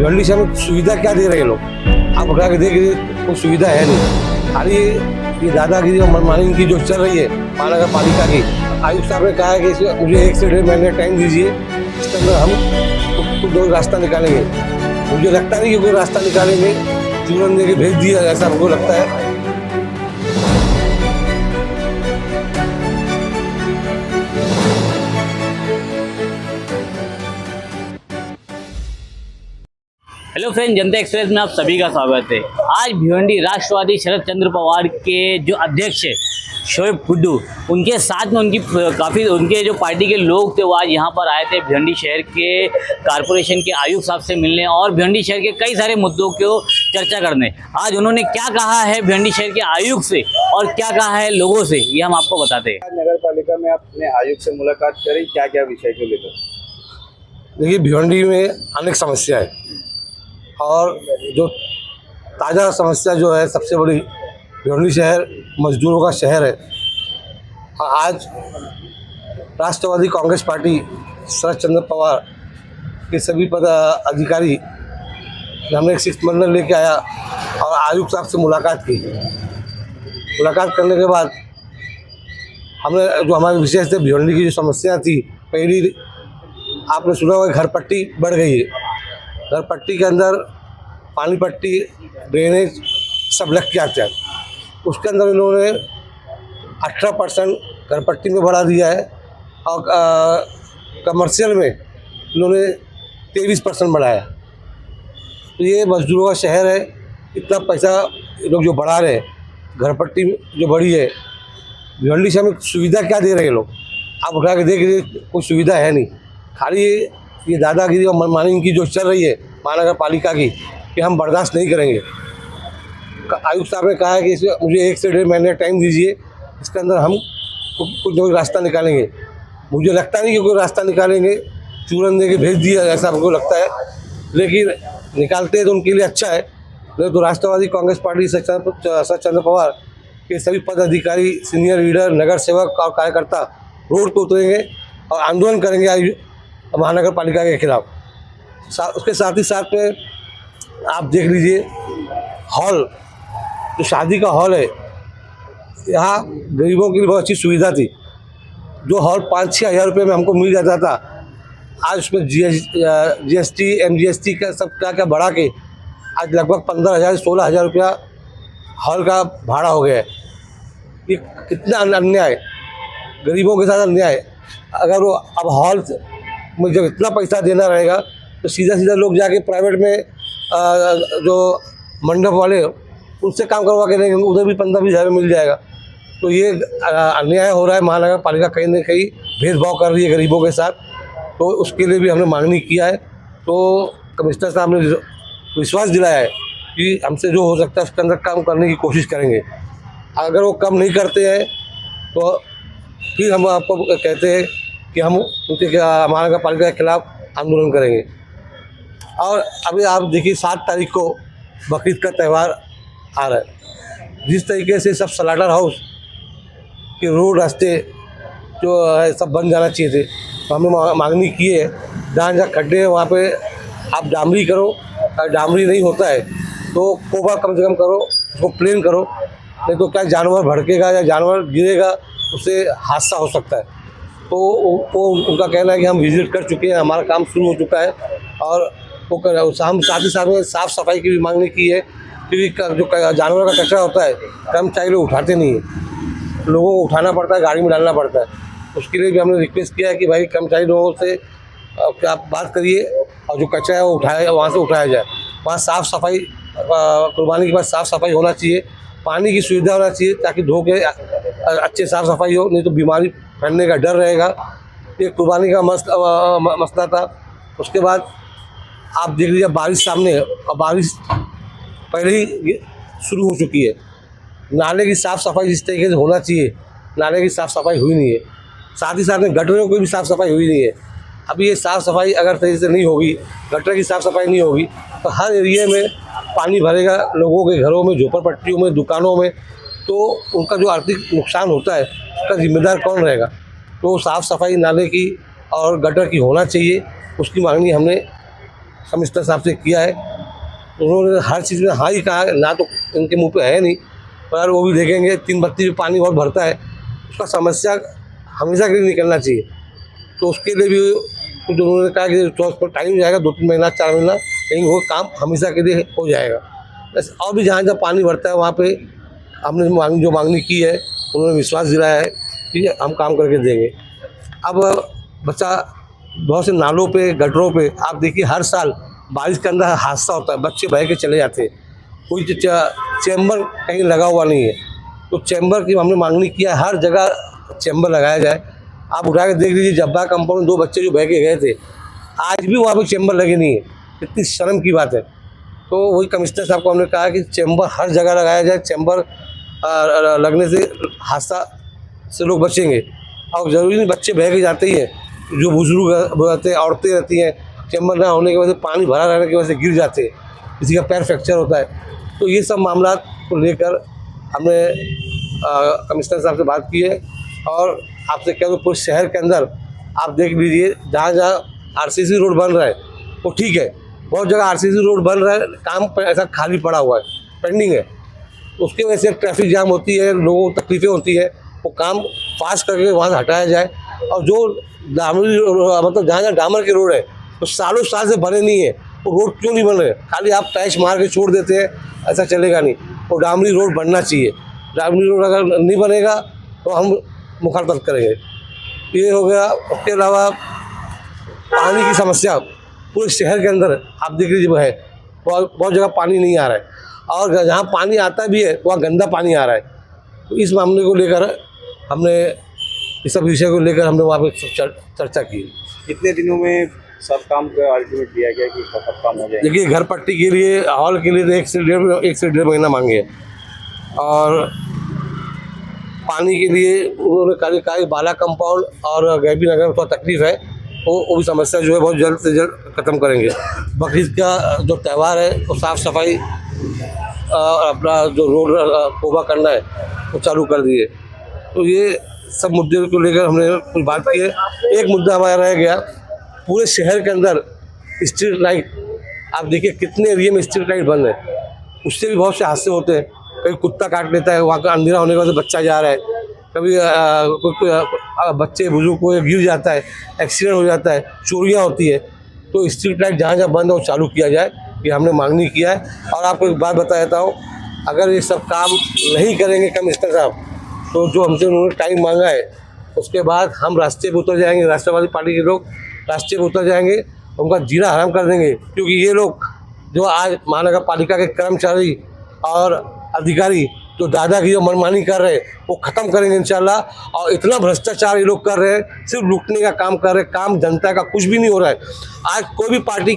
भिवंडी से हमें सुविधा क्या दे रहे हैं लोग? आप उठा के देखिए, कोई सुविधा है नहीं। खाली ये दादागिरी और मनमानी की जो चल रही है महानगर पालिका की। आयुक्त साहब ने कहा है कि इसमें मुझे 1 से 1.5 महीने टाइम दीजिए, इसके अंदर हम कोई रास्ता निकालेंगे। मुझे लगता नहीं कि कोई रास्ता निकालेंगे, चूरन दे के भेज दिया ऐसा हमको लगता है। हेलो फ्रेंड, जनता एक्सप्रेस में आप सभी का स्वागत है। आज भिवंडी राष्ट्रवादी शरद चंद्र पवार के जो अध्यक्ष है शोएब गुड्डू, उनके साथ में उनके जो पार्टी के लोग थे वो आज यहाँ पर आए थे भिवंडी शहर के कारपोरेशन के आयुक्त साहब से मिलने और भिवंडी शहर के कई सारे मुद्दों को चर्चा करने। आज उन्होंने क्या कहा है भिवंडी शहर के आयुक्त से और क्या कहा है लोगों से, ये हम आपको बताते हैं। नगर पालिका में आपने आयुक्त से मुलाकात करी, क्या क्या विषय को लेकर? देखिए, भिवंडी में अनेक समस्या है और जो ताज़ा समस्या जो है सबसे बड़ी, भिवंडी शहर मजदूरों का शहर है। आज राष्ट्रवादी कांग्रेस पार्टी शरद चंद्र पवार के सभी अधिकारी हमने एक शिष्टमंडल लेके आया और आयुक्त साहब से मुलाकात की। मुलाकात करने के बाद हमने जो हमारे विषय से भिवंडी की जो समस्या थी, पहली आपने सुना होगा घर पट्टी बढ़ गई है। घर पट्टी के अंदर पानी पट्टी, ड्रेनेज सब लग के आते हैं। उसके अंदर इन्होंने 18% घर पट्टी में बढ़ा दिया है और कमर्शियल में इन्होंने 23% बढ़ाया। तो ये मजदूरों का शहर है, इतना पैसा लोग जो बढ़ा रहे हैं, घर पट्टी जो बढ़ी है, भिवंडी से हमें सुविधा क्या दे रहे हैं लोग? आप उठा के देख लीजिए, कोई सुविधा है नहीं। खाली ये दादागिरी और मनमानी की जो चल रही है महानगर पालिका की, कि हम बर्दाश्त नहीं करेंगे। आयुक्त साहब ने कहा है कि इसमें मुझे 1 से 1.5 महीने टाइम दीजिए, इसके अंदर हम कुछ न कुछ रास्ता निकालेंगे। मुझे लगता नहीं कि कोई रास्ता निकालेंगे, चूरन दे के भेज दिया ऐसा हमको लगता है। लेकिन निकालते हैं तो उनके लिए अच्छा है। नहीं तो राष्ट्रवादी कांग्रेस पार्टी शरद चंद्र पवार के सभी पदाधिकारी, सीनियर लीडर, नगर सेवक और कार्यकर्ता रोड पर उतरेंगे और आंदोलन करेंगे महानगर पालिका के खिलाफ। उसके साथ ही साथ में आप देख लीजिए, हॉल जो शादी का हॉल है, यहाँ गरीबों के लिए बहुत अच्छी सुविधा थी। जो हॉल 5-6 हज़ार रुपये में हमको मिल जाता था, आज उसमें GST MGST का सब क्या बढ़ा के आज लगभग 15,000-16 हज़ार रुपया हॉल का भाड़ा हो गया है। ये कितना अन्याय, गरीबों के साथ अन्याय। अगर वो अब हॉल में जब इतना पैसा देना रहेगा तो सीधा लोग जाके प्राइवेट में जो मंडप वाले उनसे काम करवा के लेंगे, उधर भी 15-20 हज़ार मिल जाएगा। तो ये अन्याय हो रहा है। महानगर पालिका कहीं ना कहीं भेदभाव कर रही है गरीबों के साथ। तो उसके लिए भी हमने मांगनी किया है। तो कमिश्नर साहब ने विश्वास दिलाया है कि हमसे जो हो सकता है उसके अंदर काम करने की कोशिश करेंगे। अगर वो कम नहीं करते हैं तो फिर हम आपको कहते हैं कि हम उनके महानगर पालिका के खिलाफ आंदोलन करेंगे। और अभी आप देखिए, 7 तारीख को बकरीद का त्यौहार आ रहा है। जिस तरीके से सब स्लाटर हाउस के रोड रास्ते जो है सब बन जाना चाहिए थे, तो हमने मांगनी की है। जहाँ खड्डे हैं वहाँ पे आप डामरी करो, अगर डामरी नहीं होता है तो कोबा कम से कम करो, उसको प्लेन करो। नहीं तो क्या जानवर भड़केगा या जानवर गिरेगा, उससे हादसा हो सकता है। तो वो उनका कहना है कि हम विजिट कर चुके हैं, हमारा काम शुरू हो चुका है और वो हम साथ ही साथ में साफ़ सफाई की भी मांगनी की है। क्योंकि जो जानवर का कचरा होता है कर्मचारी लोग उठाते नहीं हैं, लोगों को उठाना पड़ता है, गाड़ी में डालना पड़ता है। उसके लिए भी हमने रिक्वेस्ट किया है कि भाई कर्मचारी लोगों से आप बात करिए और जो कचरा है वो वहाँ से उठाया जाए। वहाँ साफ़ सफाई, कुर्बानी के बाद साफ़ सफाई होना चाहिए, पानी की सुविधा होना चाहिए ताकि धो के अच्छे साफ़ सफाई हो, नहीं तो बीमारी फैलने का डर रहेगा। ये कुर्बानी का मसला था। उसके बाद आप देख लीजिए, बारिश सामने है और बारिश पहले ही शुरू हो चुकी है। नाले की साफ़ सफाई जिस तरीके से होना चाहिए, नाले की साफ़ सफाई हुई नहीं है। साथ ही साथ में गटरों की भी साफ़ सफाई हुई नहीं है। अभी ये साफ़ सफाई अगर सही से नहीं होगी, गटर की साफ़ सफाई नहीं होगी, तो हर एरिया में पानी भरेगा, लोगों के घरों में, झोपड़पट्टियों में, दुकानों में। तो उनका जो आर्थिक नुकसान होता है उसका जिम्मेदार कौन रहेगा? तो साफ़ सफाई नाले की और गटर की होना चाहिए, उसकी मांगनी हमने कमिश्नर साहब से किया है, उन्होंने हर चीज़ में हाँ ही कहा है, ना तो इनके मुंह पे है नहीं, पर वो भी देखेंगे 3 बत्ती जो पानी बहुत भरता है उसका समस्या हमेशा के लिए निकलना चाहिए। तो उसके लिए भी जो उन्होंने कहा कि थोड़ा टाइम जाएगा, 2-3 महीना 4 महीना, लेकिन वो काम हमेशा के लिए हो जाएगा। बस और भी जहाँ जहाँ पानी भरता है वहाँ पे हमने जो मांगनी की है उन्होंने विश्वास दिलाया है कि हम काम करके देंगे। अब बच्चा बहुत से नालों पे, गटरों पे आप देखिए हर साल बारिश के अंदर हादसा होता है, बच्चे बह के चले जाते हैं, कोई चैम्बर कहीं लगा हुआ नहीं है। तो चैम्बर की हमने मांगनी किया, हर जगह चैम्बर लगाया जाए। आप उठा के देख लीजिए, जब्बा कंपाउंड 2 बच्चे जो बह के गए थे, आज भी वहाँ पे चैम्बर लगे नहीं है, इतनी शर्म की बात है। तो वही कमिश्नर साहब को हमने कहा कि चैम्बर हर जगह लगाया जाए, चैम्बर लगने से हादसा से लोग बचेंगे। और ज़रूरी नहीं बच्चे बह के जाते ही हैं, जो बुजुर्ग रहते हैं, औरतें रहती हैं, चैम्बर ना होने की वजह से, पानी भरा रहने की वजह से गिर जाते हैं, किसी का पैर फ्रैक्चर होता है। तो ये सब मामला को लेकर हमने कमिश्नर साहब से बात की है। और आपसे कह दो, पूरे शहर के अंदर आप देख लीजिए, जहाँ जहाँ आरसीसी रोड बन रहा है वो ठीक है, बहुत जगह आरसीसी रोड बन रहा है, काम पर ऐसा खाली पड़ा हुआ है, पेंडिंग है, उसकी वजह से ट्रैफिक जाम होती है, लोगों को तकलीफें होती है। वो काम फास्ट करके वहाँ से हटाया जाए। और जो डामरी मतलब जहाँ जहाँ डामर के रोड है तो सालों साल से बने नहीं है, वो रोड क्यों नहीं बन रहे? खाली आप टैच मार के छोड़ देते हैं, ऐसा चलेगा नहीं। वो डामरी रोड बनना चाहिए। डामरी रोड अगर नहीं बनेगा तो हम मुखालफत करेंगे। ये हो गया। उसके अलावा पानी की समस्या पूरे शहर के अंदर आप देख लीजिए, वो है बहुत जगह पानी नहीं आ रहा है, और जहाँ पानी आता भी है वहाँ गंदा पानी आ रहा है। तो इस मामले को लेकर हमने, इस सब विषय को लेकर हमने वहाँ पे चर्चा की। कितने दिनों में सब काम का अल्टीमेट दिया गया कि सब काम हो जाए? देखिए, घर पट्टी के लिए, हॉल के लिए तो 1 से 1.5 महीना मांगे हैं। और पानी के लिए उन्होंने कहा कि बाला कंपाउंड और गैबी नगर में थोड़ा तकलीफ है, वो भी समस्या जो है बहुत जल्द से जल्द ख़त्म करेंगे। बकरीद का जो त्यौहार है वो साफ़ सफाई अपना जो रोड कोबा करना है वो चालू कर दिए। तो ये सब मुद्दे को लेकर हमने कुछ बात की है। एक मुद्दा हमारा रह गया, पूरे शहर के अंदर स्ट्रीट लाइट, आप देखिए कितने एरिया में स्ट्रीट लाइट बंद है, उससे भी बहुत से हादसे होते हैं। कभी कुत्ता काट लेता है, वहाँ का अंधेरा होने की वजह से बच्चा जा रहा है, कभी बच्चे बुजुर्ग को गिर जाता है, एक्सीडेंट हो जाता है, चोरियाँ होती है। तो स्ट्रीट लाइट जहाँ जहाँ बंद है वो चालू किया जाए, ये हमने मांगनी किया है। और आपको एक बात बता देता हूँ, अगर ये सब काम नहीं करेंगे कमिश्नर साहब, तो जो हमसे उन्होंने टाइम मांगा है उसके बाद हम रास्ते पर उतर जाएंगे। राष्ट्रवादी पार्टी के लोग रास्ते पर उतर जाएंगे, उनका जीना हराम कर देंगे। क्योंकि ये लोग जो आज महानगर पालिका के कर्मचारी और अधिकारी जो दादागिरी और मनमानी कर रहे हैं वो ख़त्म करेंगे इंशाल्लाह। और इतना भ्रष्टाचार ये लोग कर रहे हैं, सिर्फ लूटने का काम कर रहे हैं, काम जनता का कुछ भी नहीं हो रहा है। आज कोई भी पार्टी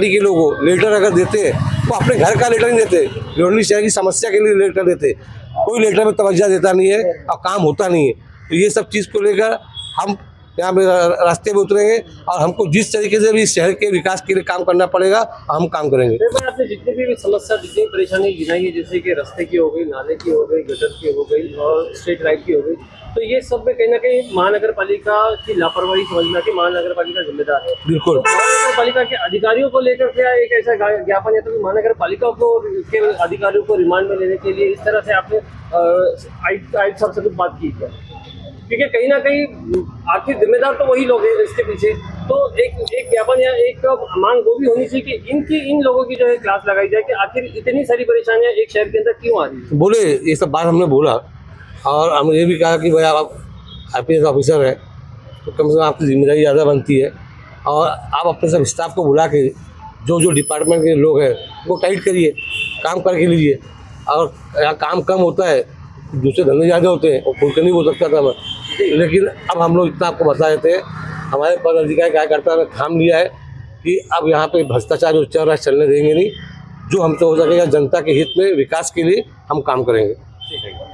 के लोग हो, लेटर अगर देते हैं तो अपने घर का लेटर नहीं देते, लोनी शहर की समस्या के लिए लेटर देते, कोई लेटर में तवज्जो देता नहीं है और काम होता नहीं है। तो ये सब चीज़ को लेकर हम यहाँ पे रास्ते पे उतरेंगे और हमको जिस तरीके से भी शहर के विकास के लिए काम करना पड़ेगा हम काम करेंगे। आपने जितनी भी समस्या, जितनी परेशानी गिनाई है, जैसे कि रास्ते की हो गई, नाले की हो गई, गटर की हो गई और स्ट्रीट लाइट की हो गई, तो ये सब में कहीं ना कहीं महानगर पालिका की लापरवाही समझना कि महानगर पालिका जिम्मेदार है। बिल्कुल। तो महानगर पालिका के अधिकारियों को लेकर क्या एक ऐसा ज्ञापन है तो कि महानगर पालिका को के अधिकारियों को रिमांड में लेने के लिए इस तरह से आपने आयुक्त साहब से कुछ बात की क्या? क्योंकि कहीं ना कहीं आखिर जिम्मेदार तो वही लोग हैं इसके पीछे। तो एक ज्ञापन या एक मांग वो भी होनी चाहिए कि इन लोगों की जो है क्लास लगाई जाए कि आखिर इतनी सारी परेशानियां एक शहर के अंदर क्यों आ रही है। बोले ये सब बात हमने बोला, और हमने ये भी कहा कि भाई आप IPS ऑफिसर है तो कम से कम आपकी जिम्मेदारी ज़्यादा बनती है, और आप अपने सब स्टाफ को बुला के जो डिपार्टमेंट के लोग हैं वो टाइट करिए, काम करके लीजिए। और यहाँ काम कम होता है, दूसरे धंधे ज़्यादा होते हैं, और खुल कर नहीं बोल सकता था मैं, लेकिन अब हम लोग इतना आपको बता देते हैं। हमारे पदाधिकारी कार्यकर्ता ने ठान लिया है कि अब यहाँ पे भ्रष्टाचार जो चल रहा है चलने देंगे नहीं, जो हमसे हो सकेगा जनता के हित में, विकास के लिए हम काम करेंगे। ठीक है।